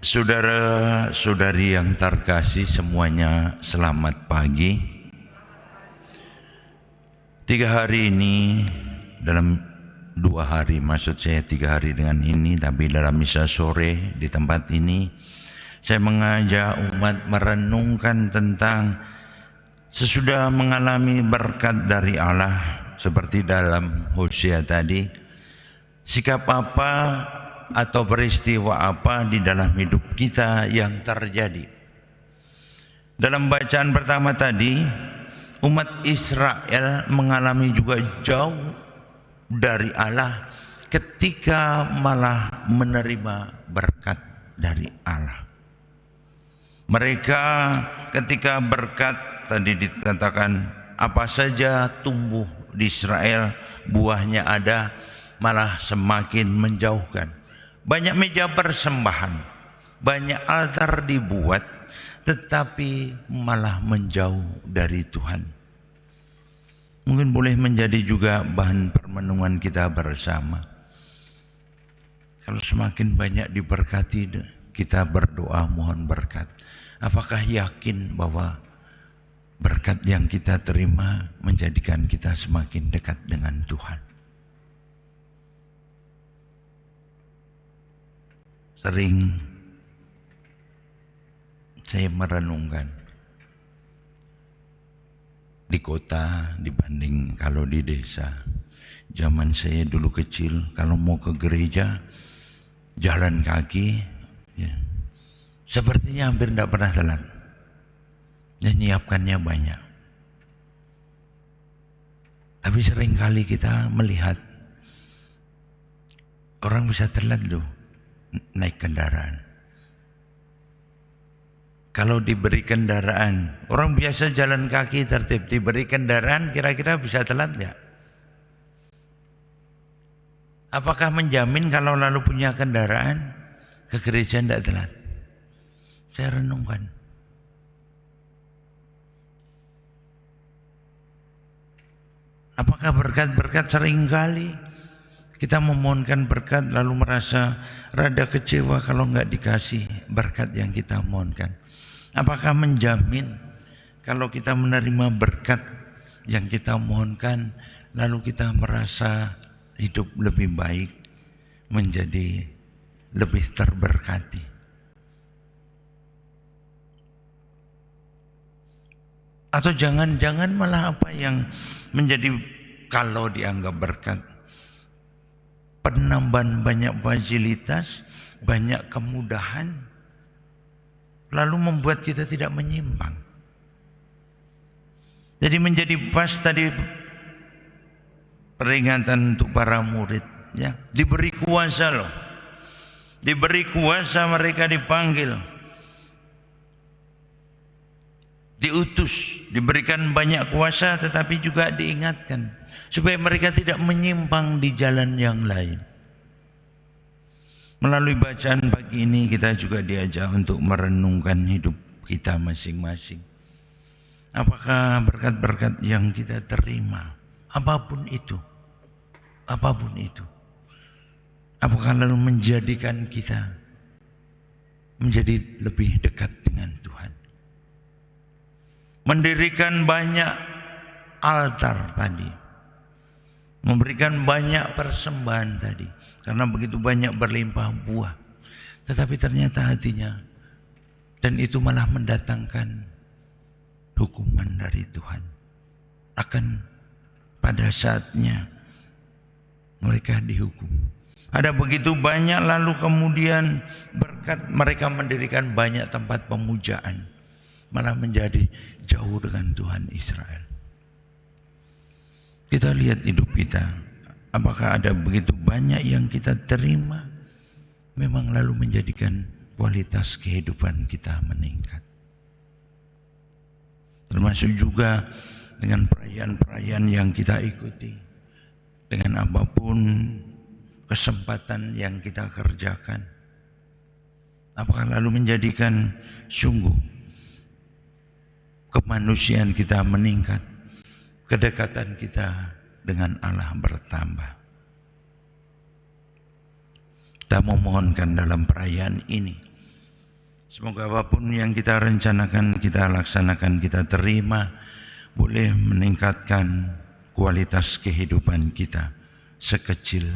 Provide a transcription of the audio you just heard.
Saudara-saudari yang terkasih semuanya, selamat pagi. 3 hari ini, dalam 2 hari, maksud saya 3 hari dengan ini, tapi dalam misa sore di tempat ini, saya mengajak umat merenungkan tentang sesudah mengalami berkat dari Allah, seperti dalam Hosea tadi, sikap apa atau peristiwa apa di dalam hidup kita yang terjadi. Dalam bacaan pertama tadi, umat Israel mengalami juga jauh dari Allah ketika malah menerima berkat dari Allah. Mereka ketika berkat tadi dikatakan apa saja tumbuh di Israel, buahnya ada, malah semakin menjauhkan. Banyak meja persembahan, banyak altar dibuat, tetapi malah menjauh dari Tuhan. Mungkin boleh menjadi juga bahan permenungan kita bersama. Kalau semakin banyak diberkati, kita berdoa mohon berkat. Apakah yakin bahwa berkat yang kita terima menjadikan kita semakin dekat dengan Tuhan? Sering saya merenungkan di kota dibanding kalau di desa. Zaman saya dulu kecil, kalau mau ke gereja jalan kaki, ya, sepertinya hampir tidak pernah telat. Dan nyiapkannya banyak. Tapi seringkali kita melihat orang bisa telat loh naik kendaraan. Kalau diberi kendaraan, orang biasa jalan kaki tertib, diberi kendaraan kira-kira bisa telat nggak? Apakah menjamin kalau lalu punya kendaraan ke gereja tidak telat? Saya renungkan. Apakah berkat-berkat seringkali kita memohonkan berkat lalu merasa rada kecewa kalau nggak dikasih berkat yang kita mohonkan? Apakah menjamin kalau kita menerima berkat yang kita mohonkan lalu kita merasa hidup lebih baik, menjadi lebih terberkati? Atau jangan-jangan malah apa yang menjadi kalau dianggap berkat? Penambahan banyak fasilitas, banyak kemudahan, lalu membuat kita tidak menyimpang. Jadi menjadi pas tadi peringatan untuk para murid, ya, diberi kuasa loh, diberi kuasa, mereka dipanggil, diutus, diberikan banyak kuasa, tetapi juga diingatkan supaya mereka tidak menyimpang di jalan yang lain. Melalui bacaan pagi ini kita juga diajak untuk merenungkan hidup kita masing-masing. Apakah berkat-berkat yang kita terima, apapun itu, apakah lalu menjadikan kita menjadi lebih dekat dengan Tuhan? Mendirikan banyak altar tadi, memberikan banyak persembahan tadi, karena begitu banyak berlimpah buah, tetapi ternyata hatinya, dan itu malah mendatangkan hukuman dari Tuhan. Akan pada saatnya mereka dihukum. Ada begitu banyak, lalu kemudian berkat mereka mendirikan banyak tempat pemujaan, malah menjadi jauh dengan Tuhan Israel. Kita lihat hidup kita, apakah ada begitu banyak yang kita terima, memang lalu menjadikan kualitas kehidupan kita meningkat. Termasuk juga dengan perayaan-perayaan yang kita ikuti, dengan apapun kesempatan yang kita kerjakan, apakah lalu menjadikan sungguh kemanusiaan kita meningkat, kedekatan kita dengan Allah bertambah. Kita memohonkan dalam perayaan ini Semoga apapun yang kita rencanakan, kita laksanakan, kita terima, boleh meningkatkan kualitas kehidupan kita sekecil